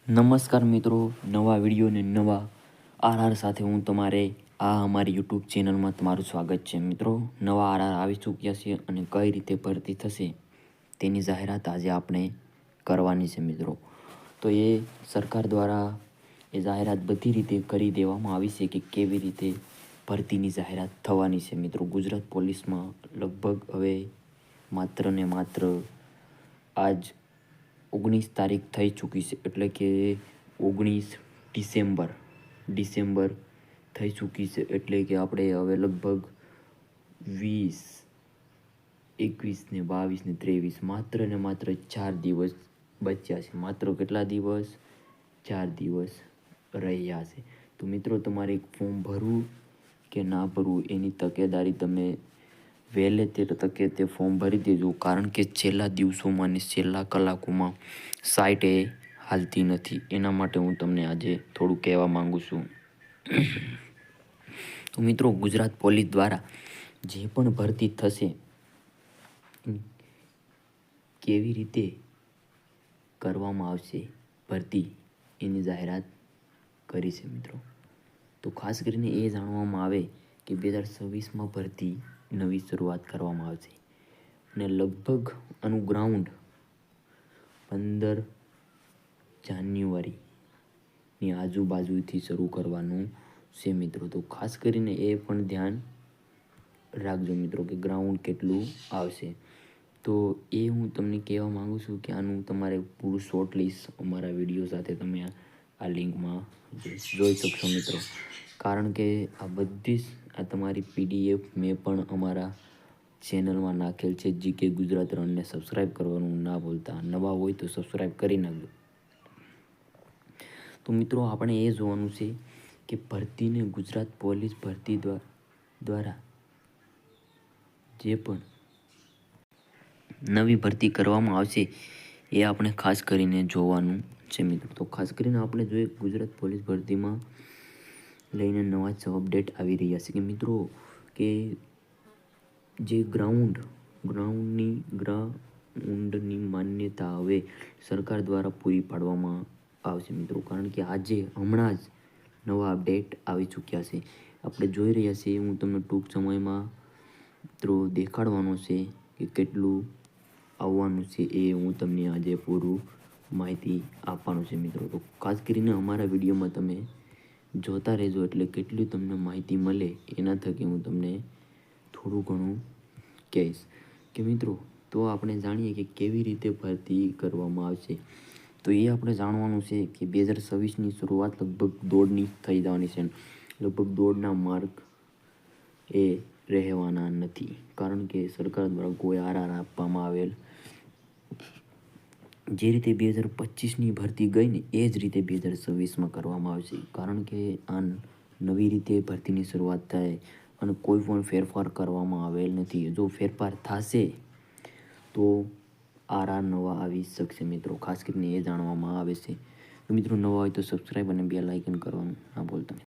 નમસ્કાર મિત્રો, નવા વિડીયો ને નવા આરઆર સાથે હું તમારે આ અમારી યુટ્યુબ ચેનલમાં તમારું સ્વાગત છે. મિત્રો, નવા આરઆર આવી ચૂક્યા છે અને કઈ રીતે ભરતી થશે તેની જાહેરાત આજે આપણે કરવાની છે. મિત્રો, તો એ સરકાર દ્વારા એ જાહેરાત બધી રીતે કરી દેવામાં આવી છે કે કેવી રીતે ભરતીની જાહેરાત થવાની છે. મિત્રો, ગુજરાત પોલીસમાં લગભગ હવે માત્ર ને માત્ર આજ 19 તારીખ થઈ ચૂકી છે, એટલે કે 19 ડિસેમ્બર થઈ ચૂકી છે. એટલે કે આપણે હવે લગભગ 20, 21 ને 22 ને 23 માત્ર ને માત્ર 4 દિવસ બચ્યા છે. માત્ર કેટલા દિવસ? 4 દિવસ રહ્યા છે. તો મિત્રો, તમારે ફોર્મ ભરવું કે ના ભરવું એની તકેદારી તમે વહેલે તે તકે તે ફોર્મ ભરી દેજો, કારણ કે છેલ્લા દિવસોમાં ને છેલ્લા કલાકોમાં સાઇટ એ હાલતી નથી. એના માટે હું તમને આજે થોડું કહેવા માંગુ છું. તો મિત્રો, ગુજરાત પોલીસ દ્વારા જે પણ ભરતી થશે કેવી રીતે કરવામાં આવશે ભરતી એની જાહેરાત કરી છે. મિત્રો, તો ખાસ કરીને એ જાણવામાં આવે કે 2026માં ભરતી નવી શરૂઆત કરવામાં આવશે અને લગભગ આનું ગ્રાઉન્ડ 15 જાન્યુઆરીની આજુબાજુથી શરૂ કરવાનું છે. મિત્રો, તો ખાસ કરીને એ પણ ધ્યાન રાખજો મિત્રો કે ગ્રાઉન્ડ કેટલું આવશે. તો એ હું તમને કહેવા માંગુ છું કે આનું તમારે પૂરું શોર્ટ લિસ્ટ અમારા વિડીયો સાથે તમે આ લિંકમાં જોઈ શકશો. મિત્રો, કારણ કે આ બધી જ આ તમારી PDF મેં પણ અમારા ચેનલમાં નાખેલ છે. જીકે ગુજરાત રનને સબસ્ક્રાઈબ કરવાનું ના ભૂલતા. નવા હોય તો સબસ્ક્રાઈબ કરી નાખજો. તો મિત્રો, આપણે એ જોવાનું છે કે ભરતીને ગુજરાત પોલીસ ભરતી દ્વારા જે પણ નવી ભરતી કરવામાં આવશે એ આપણે ખાસ કરીને જોવાનું છે. મિત્રો, તો ખાસ કરીને આપણે જોઈએ ગુજરાત પોલીસ ભરતીમાં લઈને નવા જ અપડેટ આવી રહ્યા છે કે મિત્રો કે જે ગ્રાઉન્ડની માન્યતા હવે સરકાર દ્વારા પૂરી પાડવામાં આવશે. મિત્રો, કારણ કે હમણાં જ નવા અપડેટ આવી ચૂક્યા છે. આપણે જોઈ રહ્યા છીએ. હું તમને ટૂંક સમયમાં મિત્રો દેખાડવાનો છે કે કેટલું આવવાનું છે. એ હું તમને આજે પૂરું માહિતી આપવાનું છે. મિત્રો, તો ખાસ કરીને અમારા વિડીયોમાં તમે જોતા રહેજો, એટલે કેટલી તમને માહિતી મળે એના થકી હું તમને થોડું ઘણું કહીશ કે મિત્રો. તો આપણે જાણીએ કે કેવી રીતે ભરતી કરવામાં આવશે. તો એ આપણે જાણવાનું છે કે 2026ની શરૂઆત લગભગ દોડની થઈ જવાની છે. લગભગ દોડના માર્ક એ રહેવાના નથી, કારણ કે સરકાર દ્વારા કોઈ આરઆર આપવામાં આવેલ જે રીતે 2025ની ભરતી ગઈ ને એ જ રીતે 2026માં કરવામાં આવશે. કારણ કે આ નવી રીતે ભરતીની શરૂઆત થાય અને કોઈ પણ ફેરફાર કરવામાં આવેલ નથી. જો ફેરફાર થશે તો આરઆર નવા આવી શકશે. મિત્રો, ખાસ કરીને એ જાણવામાં આવે છે. તો મિત્રો, નવા હોય તો સબસ્ક્રાઈબ અને બેલ આઇકન કરવાનું ના ભૂલતા.